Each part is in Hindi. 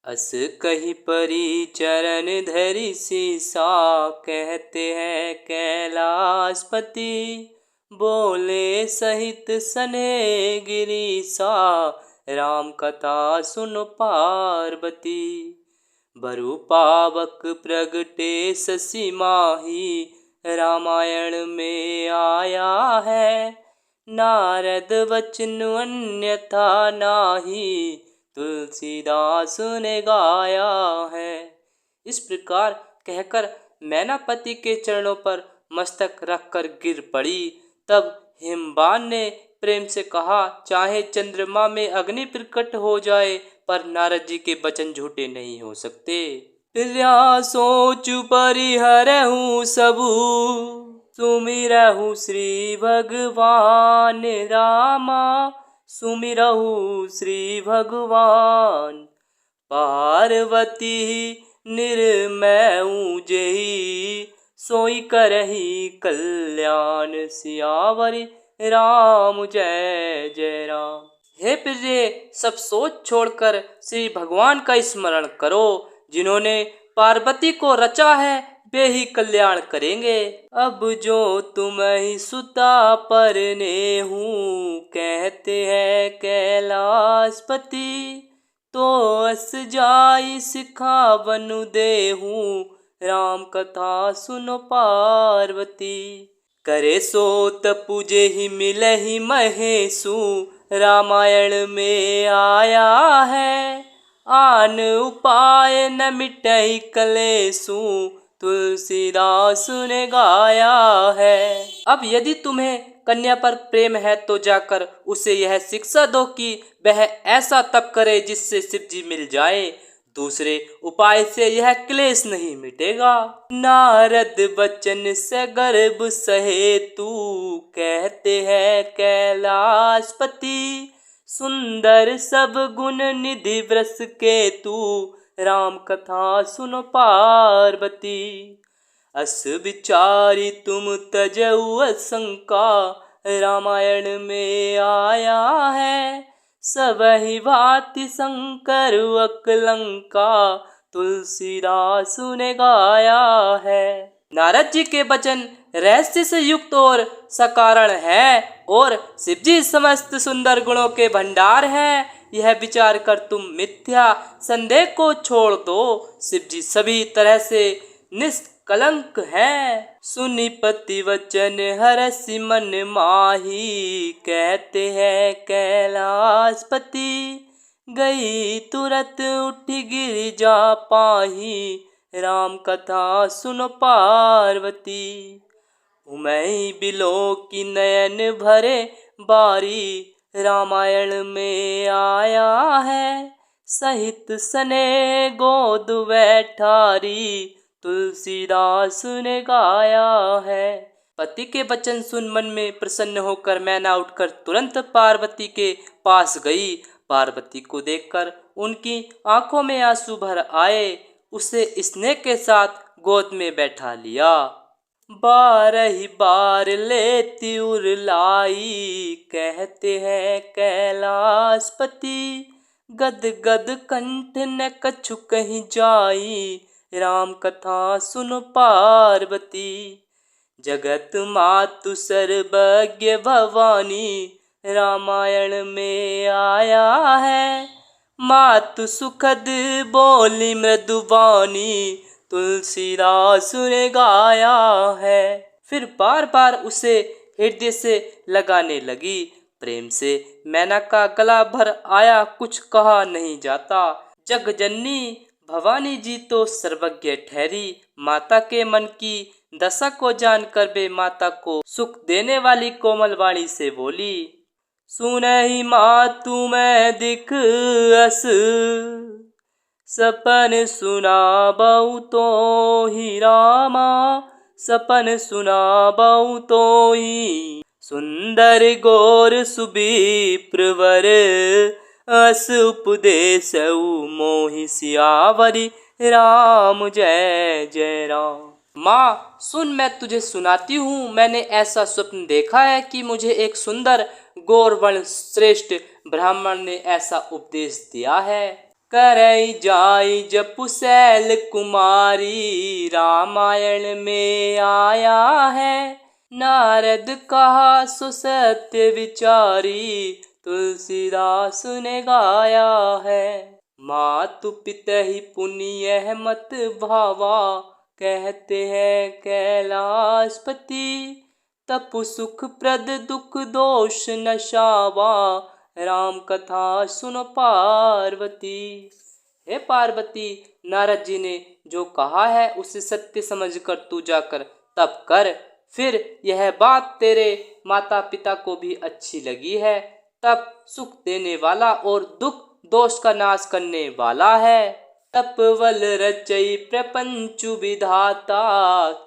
अस कही परी चरण धरि सीसा, कहते हैं कैलाशपति। बोले सहित सने गिरीसा, राम कथा सुन पार्वती। बरु पावक प्रगटे शशि माही, रामायण में आया है। नारद वचन अन्यथा नाही, तुलसीदास ने गाया है। इस प्रकार कहकर मैनापति के चरणों पर मस्तक रखकर गिर पड़ी। तब हिमवान ने प्रेम से कहा, चाहे चंद्रमा में अग्नि प्रकट हो जाए, पर नारद जी के वचन झूठे नहीं हो सकते। फिर सोच परिहरहु सबू, सुमिरहु श्री भगवान रामा। सुमिरहु श्री भगवान, पार्वती निर्मय जेहि, सोई करहि कल्याण। सियावरि राम जय जय राम। हे प्रिय, सब सोच छोड़कर श्री भगवान का स्मरण करो। जिन्होंने पार्वती को रचा है वे ही कल्याण करेंगे। अब जो तुम ही सुता परने हूँ, कहते हैं कैलाशपति। तो अस जाई सिखावनु देहूँ, राम कथा सुनो पार्वती। करे सो तपुजे ही मिलहि महेशु, रामायण में आया है। आन उपाय न मिटहि कलेसु, तुलसीदास ने गाया है। अब यदि तुम्हें कन्या पर प्रेम है तो जाकर उसे यह शिक्षा दो कि वह ऐसा तप करे जिससे शिव जी मिल जाए। दूसरे उपाय से यह क्लेश नहीं मिटेगा। नारद बचन से गर्भ सहेतु, कहते हैं कैलाशपति। सुंदर सब गुण निधि वृष केतु, राम कथा सुनो पार्वती। अस विचारी तुम तजऊ असंका, रामायण में आया है। सबहि भांति शंकर अकलंका, तुलसीदास ने गाया है। नारद जी के वचन रहस्य से युक्त और सकारण है, और शिव जी समस्त सुंदर गुणों के भंडार हैं। यह विचार कर तुम मिथ्या संदेह को छोड़ दो। शिव जी सभी तरह से निष्कलंक है। सुनि पति वचन हरषि मन माही, कहते हैं कैलाशपति। गई तुरत उठी गिरिजा पाही, राम कथा सुनो पार्वती। उमई बिलो की नयन भरे बारी, रामायण में आया है। सहित सने गोद बैठारी, तुलसीदास ने गाया है। पति के वचन सुन मन में प्रसन्न होकर मैना उठकर तुरंत पार्वती के पास गई। पार्वती को देखकर उनकी आंखों में आंसू भर आए। उसे स्नेह के साथ गोद में बैठा लिया। 12 बार लेती उरलाई, कहते हैं कैलाशपति। गद गद कंठ न कछु कहीं जाई, राम कथा सुनो पार्वती। जगत मातु सर्वज्ञ भवानी, रामायण में आया है। मातु सुखद बोली मृदुवानी, तुलसीदास ने गाया है। फिर बार बार उसे हृदय से लगाने लगी। प्रेम से मैना का गला भर आया, कुछ कहा नहीं जाता। जगजननी भवानी जी तो सर्वज्ञ ठहरी। माता के मन की दशा को जानकर वे माता को सुख देने वाली कोमल वाणी से बोली। सुनहि मातु मैं दिख अस, सपन सुनाबऊ तो ही रामा। सपन सुनाबऊ तो ही, सुंदर गोर सुविप्रवर। अस उपदेशऊ मोहि सियावरि राम जय जय राम। माँ सुन, मैं तुझे सुनाती हूँ। मैंने ऐसा स्वप्न देखा है कि मुझे एक सुंदर गौरवर्ण श्रेष्ठ ब्राह्मण ने ऐसा उपदेश दिया है। करई जाई जपु शैल कुमारी, रामायण में आया है नारद कहा सो सत्य विचारी, तुलसीदास ने गाया है। मातु पिता ही पुण्य मत भावा, कहते हैं कैलाशपति, तपु सुख प्रद दुख दोष नशावा, राम कथा सुनो पार्वती। हे पार्वती, नारद जी ने जो कहा है उसे सत्य समझकर तू जाकर तप कर। फिर यह बात तेरे माता पिता को भी अच्छी लगी है। तप सुख देने वाला और दुख दोष का नाश करने वाला है। तपवल रचई प्रपंचु विधाता,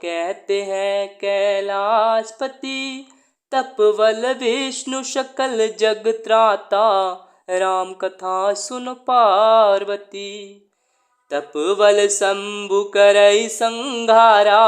कहते हैं कैलाशपति, तपवल विष्णु सकल जग त्राता, राम कथा सुन पार्वती। तपवल शंभु करई संघारा,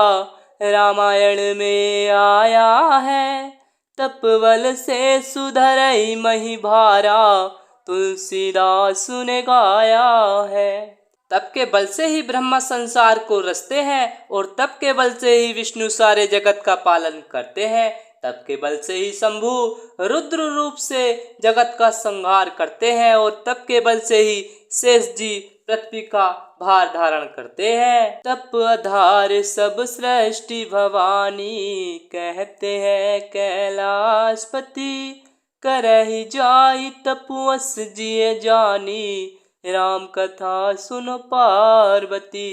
रामायण में आया है, तपवल से सुधरई मही भारा, तुलसीदास ने गाया है। तप के बल से ही ब्रह्मा संसार को रचते हैं और तप के बल से ही विष्णु सारे जगत का पालन करते हैं। तप के बल से ही शंभु रुद्र रूप से जगत का संहार करते हैं और तप के बल से ही शेष जी पृथ्वी का भार धारण करते हैं। तप आधार सब सृष्टि भवानी, कहते हैं कैलाशपति, करहि जाई तपवस जिय जानी, राम कथा सुनो पार्वती।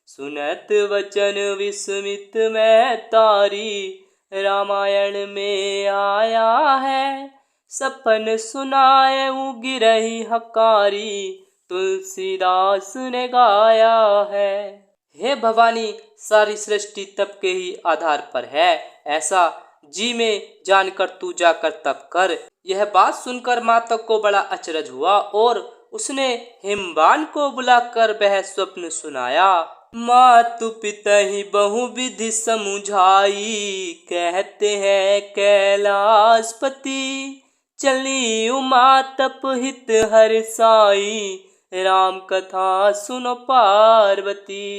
सुनत वचन विस्मित मैं तारी, रामायण में आया है, सपन सुनाए गिरही हकारी, तुलसीदास ने गाया है। हे भवानी, सारी सृष्टि तप के ही आधार पर है, ऐसा जी में जानकर तू जाकर तप कर। यह बात सुनकर माता को बड़ा अचरज हुआ और उसने हिमवान को बुलाकर वह स्वप्न सुनाया। मातु पिता ही बहु विधि समुझाई, कहते हैं कैलाशपति, चली उमा तप हित हर साई, राम कथा सुनो पार्वती।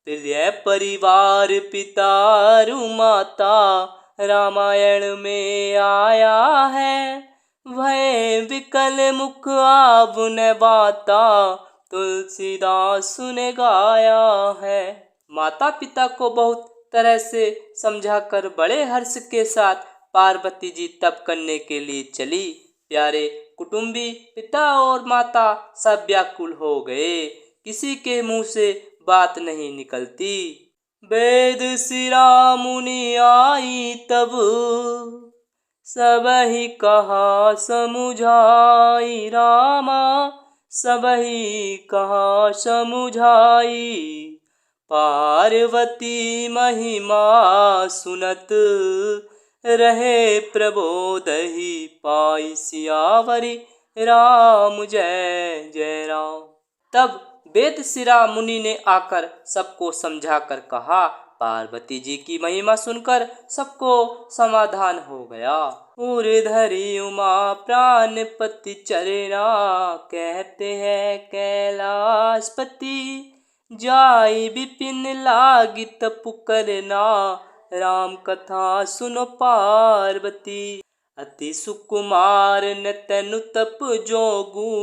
प्रिय परिवार पितारु माता, रामायण में आया है, भय विकल मुख आब न बाता, तुलसीदास ने गाया है। माता पिता को बहुत तरह से समझाकर बड़े हर्ष के साथ पार्वती जी तप करने के लिए चली। प्यारे कुटुंबी, पिता और माता सब व्याकुल हो गए, किसी के मुंह से बात नहीं निकलती। वेद सिरा मुनि आई तब, सबहि कहा समुझाई, रामा सबहि कहा समुझाई, पार्वती महिमा सुनत, रहे प्रबोधहि पाई, सियावरी राम जय जय राम। तब वेद सिरा मुनि ने आकर सबको समझाकर कहा। पार्वती जी की महिमा सुनकर सबको समाधान हो गया। उर्धरी उमा प्राणपति चरना, कहते हैं कैलाशपति, जाई विपिन लागी तप करना, राम कथा सुनो पार्वती। अति सुकुमार न तनु तप जोगू,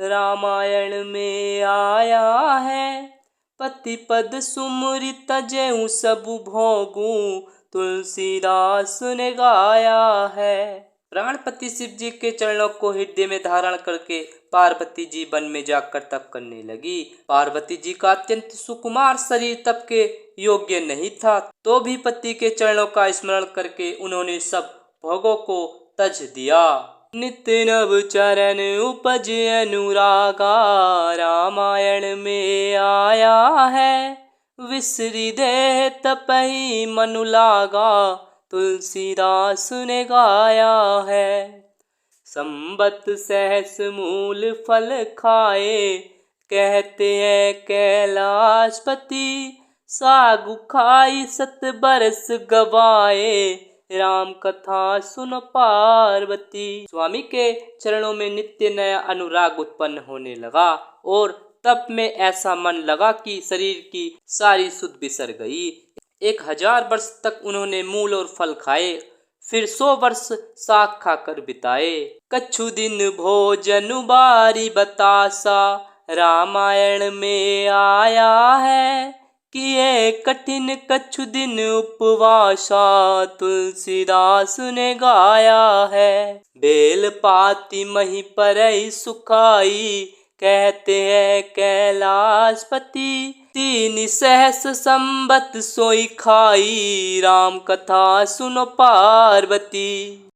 रामायण में आया है, पति पद सुमृत जयु सब भोगू, तुलसीदास ने गाया है। प्राणपति शिव जी के चरणों को हृदय में धारण करके पार्वती जी वन में जाकर तप करने लगी। पार्वती जी का अत्यंत सुकुमार शरीर तप के योग्य नहीं था, तो भी पति के चरणों का स्मरण करके उन्होंने सब भोगों को तज दिया। नित्य नव चरण उपज अनुरागा, रामायण में आया है, विसरी दे तपहि मनु लागा, तुलसीदास ने गाया है। संबत सहस मूल फल खाए, कहते हैं कैलाशपति, सागु खाई 7 बरस गवाए, राम कथा सुनो पार्वती। स्वामी के चरणों में नित्य नया अनुराग उत्पन्न होने लगा और तप में ऐसा मन लगा कि शरीर की सारी सुध बिसर गई। 1000 वर्ष तक उन्होंने मूल और फल खाए, फिर 100 वर्ष साग खाकर बिताए। कछु दिन भोजन बारी बतासा, रामायण में आया है कि ये कठिन कछु दिन उपवासा, तुलसीदास ने गाया है। बेल पाती मही परई सुखाई, कहते हैं कैलाशपति, 3 सहस संबत सोई खाई, राम कथा सुनो पार्वती।